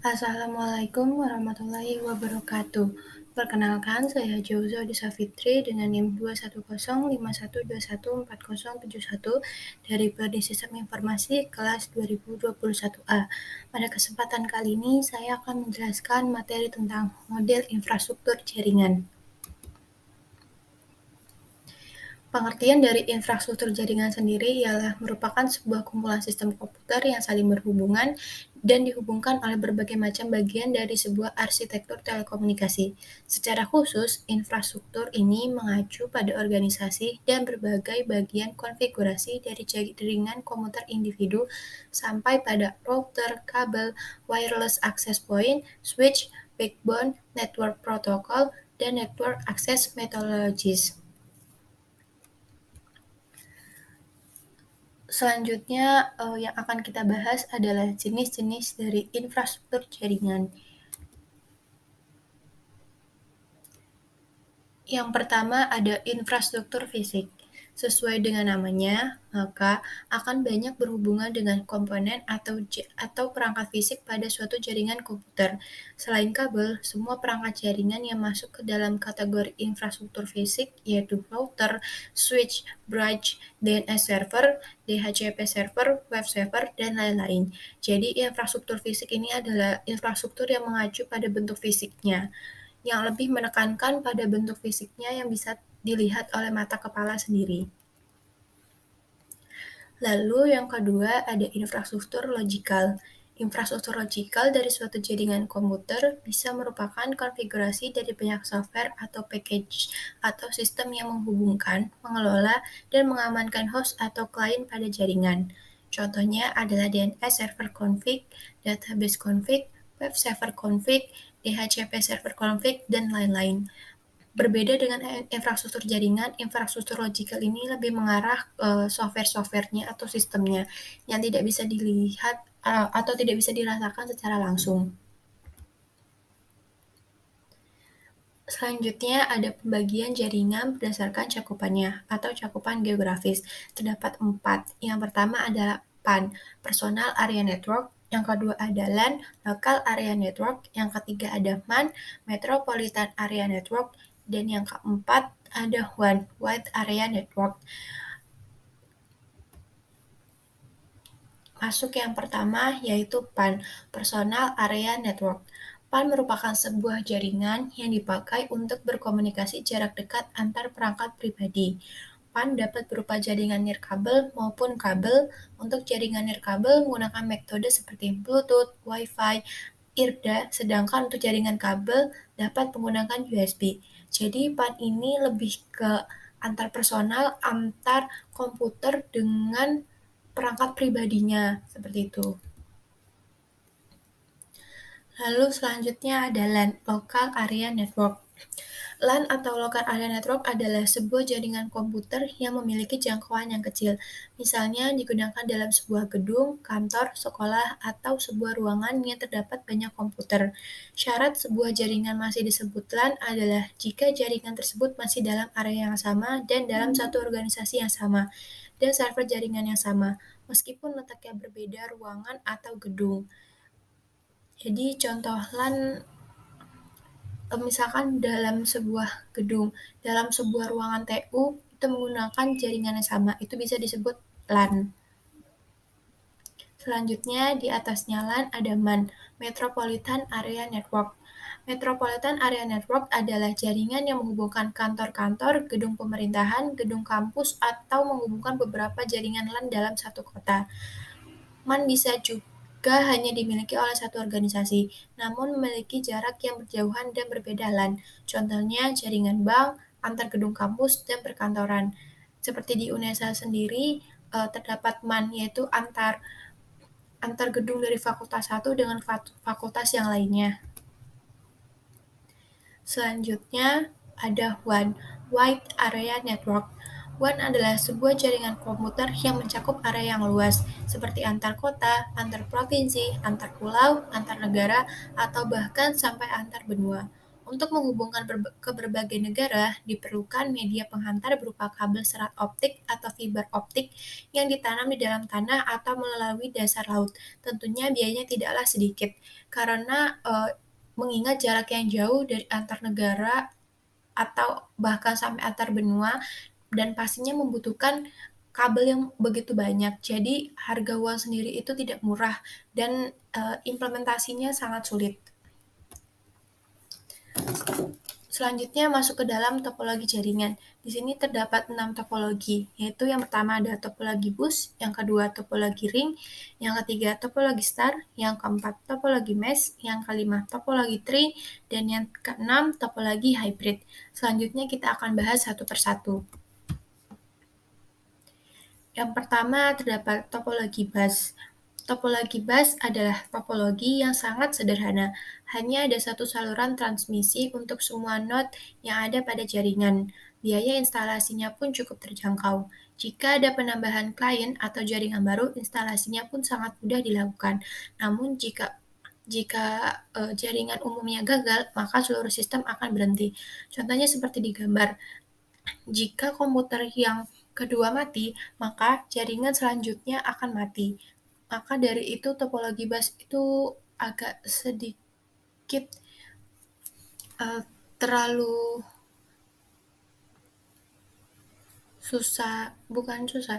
Assalamualaikum warahmatullahi wabarakatuh. Perkenalkan, saya Jauza Disa Fitri dengan NIM 21051214071 dari Prodi Sistem Informasi kelas 2021A. Pada kesempatan kali ini, saya akan menjelaskan materi tentang model infrastruktur jaringan. Pengertian dari infrastruktur jaringan sendiri ialah merupakan sebuah kumpulan sistem komputer yang saling berhubungan dan dihubungkan oleh berbagai macam bagian dari sebuah arsitektur telekomunikasi. Secara khusus, infrastruktur ini mengacu pada organisasi dan berbagai bagian konfigurasi dari jaringan komputer individu sampai pada router, kabel, wireless access point, switch, backbone, network protocol, dan network access methodologies. Selanjutnya, yang akan kita bahas adalah jenis-jenis dari infrastruktur jaringan. Yang pertama ada infrastruktur fisik. Sesuai dengan namanya, maka akan banyak berhubungan dengan komponen atau perangkat fisik pada suatu jaringan komputer. Selain kabel, semua perangkat jaringan yang masuk ke dalam kategori infrastruktur fisik yaitu router, switch, bridge, DNS server, DHCP server, web server, dan lain-lain. Jadi infrastruktur fisik ini adalah infrastruktur yang mengacu pada bentuk fisiknya, yang lebih menekankan pada bentuk fisiknya yang bisa dilihat oleh mata kepala sendiri. Lalu yang kedua ada infrastruktur logikal. Infrastruktur logikal dari suatu jaringan komputer bisa merupakan konfigurasi dari banyak software atau package atau sistem yang menghubungkan, mengelola, dan mengamankan host atau klien pada jaringan. Contohnya adalah DNS server config, database config, web server config, DHCP server config, dan lain-lain. Berbeda dengan infrastruktur jaringan, infrastruktur logikal ini lebih mengarah software-softwarenya atau sistemnya yang tidak bisa dilihat atau tidak bisa dirasakan secara langsung. Selanjutnya ada pembagian jaringan berdasarkan cakupannya atau cakupan geografis. Terdapat 4. Yang pertama adalah PAN, Personal Area Network. Yang kedua ada LAN, Local Area Network. Yang ketiga ada MAN, Metropolitan Area Network. Dan yang keempat ada WAN, Wide Area Network. Masuk yang pertama yaitu PAN, Personal Area Network. PAN merupakan sebuah jaringan yang dipakai untuk berkomunikasi jarak dekat antar perangkat pribadi. PAN dapat berupa jaringan nirkabel maupun kabel. Untuk jaringan nirkabel menggunakan metode seperti Bluetooth, Wi-Fi, IRDA, sedangkan untuk jaringan kabel dapat menggunakan USB. Jadi PAN ini lebih ke antar personal, antar komputer dengan perangkat pribadinya, seperti itu. Lalu selanjutnya ada LAN, Local Area Network. LAN atau Local Area Network adalah sebuah jaringan komputer yang memiliki jangkauan yang kecil. Misalnya digunakan dalam sebuah gedung, kantor, sekolah, atau sebuah ruangan yang terdapat banyak komputer. Syarat sebuah jaringan masih disebut LAN adalah jika jaringan tersebut masih dalam area yang sama dan dalam satu organisasi yang sama, dan server jaringan yang sama, meskipun letaknya berbeda ruangan atau gedung. Jadi contoh LAN misalkan dalam sebuah gedung, dalam sebuah ruangan TU itu menggunakan jaringan yang sama, itu bisa disebut LAN. Selanjutnya di atasnya LAN ada MAN, Metropolitan Area Network. Metropolitan Area Network adalah jaringan yang menghubungkan kantor-kantor, gedung pemerintahan, gedung kampus, atau menghubungkan beberapa jaringan LAN dalam satu kota. MAN bisa juga hanya dimiliki oleh satu organisasi, namun memiliki jarak yang berjauhan dan berbeda LAN. Contohnya jaringan bank, antar gedung kampus, dan perkantoran. Seperti di UNESA sendiri, terdapat MAN, yaitu antar gedung dari fakultas satu dengan fakultas yang lainnya. Selanjutnya ada WAN, Wide Area Network. WAN adalah sebuah jaringan komputer yang mencakup area yang luas, seperti antar kota, antar provinsi, antar pulau, antar negara, atau bahkan sampai antar benua. Untuk menghubungkan ke berbagai negara, diperlukan media penghantar berupa kabel serat optik atau fiber optik yang ditanam di dalam tanah atau melalui dasar laut. Tentunya biayanya tidaklah sedikit, karena mengingat jarak yang jauh dari antar negara atau bahkan sampai antar benua, dan pastinya membutuhkan kabel yang begitu banyak. Jadi harga uang sendiri itu tidak murah dan implementasinya sangat sulit. Selanjutnya masuk ke dalam topologi jaringan. Di sini terdapat 6 topologi, yaitu yang pertama ada topologi bus, yang kedua topologi ring, yang ketiga topologi star, yang keempat topologi mesh, yang kelima topologi tree, dan yang keenam topologi hybrid. Selanjutnya kita akan bahas satu persatu. Yang pertama terdapat topologi bus. Topologi bus adalah topologi yang sangat sederhana. Hanya ada satu saluran transmisi untuk semua node yang ada pada jaringan. Biaya instalasinya pun cukup terjangkau. Jika ada penambahan klien atau jaringan baru, instalasinya pun sangat mudah dilakukan. Namun jika jaringan umumnya gagal, maka seluruh sistem akan berhenti. Contohnya seperti di gambar. Jika komputer yang kedua mati, maka jaringan selanjutnya akan mati. Maka dari itu topologi bus itu agak sedikit terlalu susah, bukan susah.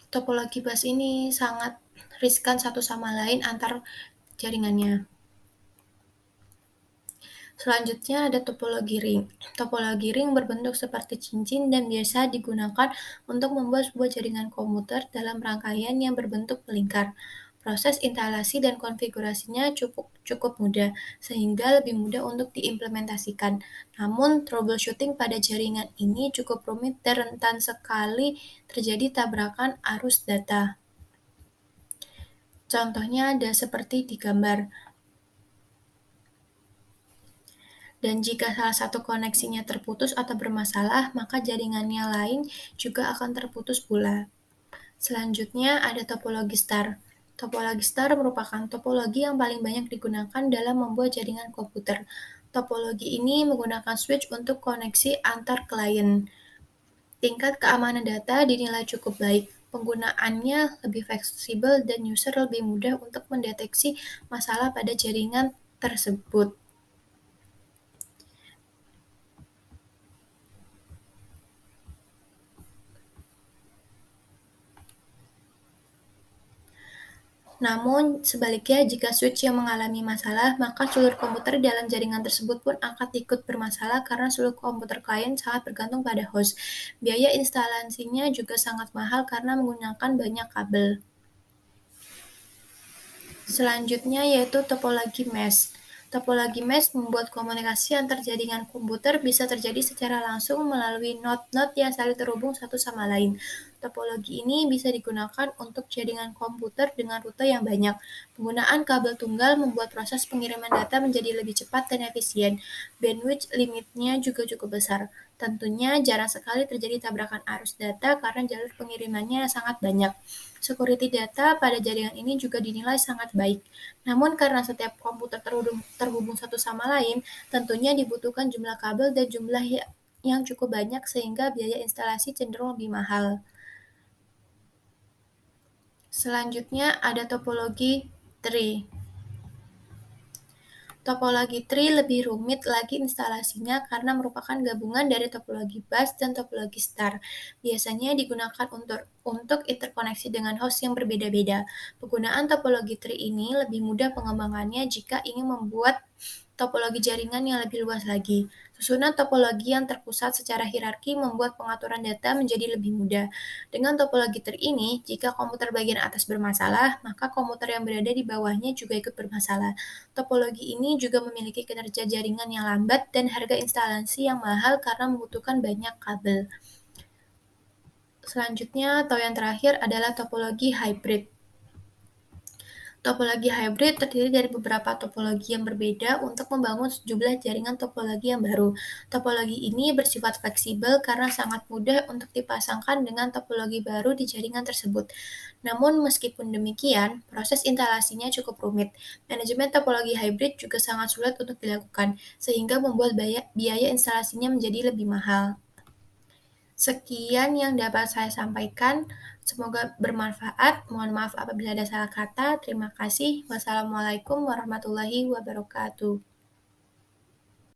Topologi bus ini sangat riskan satu sama lain antar jaringannya. Selanjutnya ada topologi ring. Topologi ring berbentuk seperti cincin dan biasa digunakan untuk membuat sebuah jaringan komputer dalam rangkaian yang berbentuk melingkar. Proses instalasi dan konfigurasinya cukup mudah, sehingga lebih mudah untuk diimplementasikan. Namun, troubleshooting pada jaringan ini cukup rumit dan rentan sekali terjadi tabrakan arus data. Contohnya ada seperti di gambar. Dan jika salah satu koneksinya terputus atau bermasalah, maka jaringannya lain juga akan terputus pula. Selanjutnya ada topologi star. Topologi star merupakan topologi yang paling banyak digunakan dalam membuat jaringan komputer. Topologi ini menggunakan switch untuk koneksi antar klien. Tingkat keamanan data dinilai cukup baik. Penggunaannya lebih fleksibel dan user lebih mudah untuk mendeteksi masalah pada jaringan tersebut. Namun, sebaliknya, jika switch yang mengalami masalah, maka seluruh komputer di dalam jaringan tersebut pun akan ikut bermasalah karena seluruh komputer klien sangat bergantung pada host. Biaya instalasinya juga sangat mahal karena menggunakan banyak kabel. Selanjutnya yaitu topologi mesh. Topologi mesh membuat komunikasi antar jaringan komputer bisa terjadi secara langsung melalui node-node yang saling terhubung satu sama lain. Topologi ini bisa digunakan untuk jaringan komputer dengan rute yang banyak. Penggunaan kabel tunggal membuat proses pengiriman data menjadi lebih cepat dan efisien. Bandwidth limitnya juga cukup besar. Tentunya jarang sekali terjadi tabrakan arus data karena jalur pengirimannya sangat banyak. Security data pada jaringan ini juga dinilai sangat baik. Namun karena setiap komputer terhubung satu sama lain, tentunya dibutuhkan jumlah kabel dan jumlah yang cukup banyak sehingga biaya instalasi cenderung lebih mahal. Selanjutnya ada topologi tree. Topologi tree lebih rumit lagi instalasinya karena merupakan gabungan dari topologi bus dan topologi star. Biasanya digunakan untuk interkoneksi dengan host yang berbeda-beda. Penggunaan topologi tree ini lebih mudah pengembangannya jika ingin membuat topologi jaringan yang lebih luas lagi. Susunan topologi yang terpusat secara hierarki membuat pengaturan data menjadi lebih mudah. Dengan topologi tree ini, jika komputer bagian atas bermasalah, maka komputer yang berada di bawahnya juga ikut bermasalah. Topologi ini juga memiliki kinerja jaringan yang lambat dan harga instalasi yang mahal karena membutuhkan banyak kabel. Selanjutnya, atau yang terakhir adalah topologi hybrid. Topologi hybrid terdiri dari beberapa topologi yang berbeda untuk membangun sejumlah jaringan topologi yang baru. Topologi ini bersifat fleksibel karena sangat mudah untuk dipasangkan dengan topologi baru di jaringan tersebut. Namun, meskipun demikian, proses instalasinya cukup rumit. Manajemen topologi hybrid juga sangat sulit untuk dilakukan, sehingga membuat biaya instalasinya menjadi lebih mahal. Sekian yang dapat saya sampaikan. Semoga bermanfaat. Mohon maaf apabila ada salah kata. Terima kasih. Wassalamualaikum warahmatullahi wabarakatuh.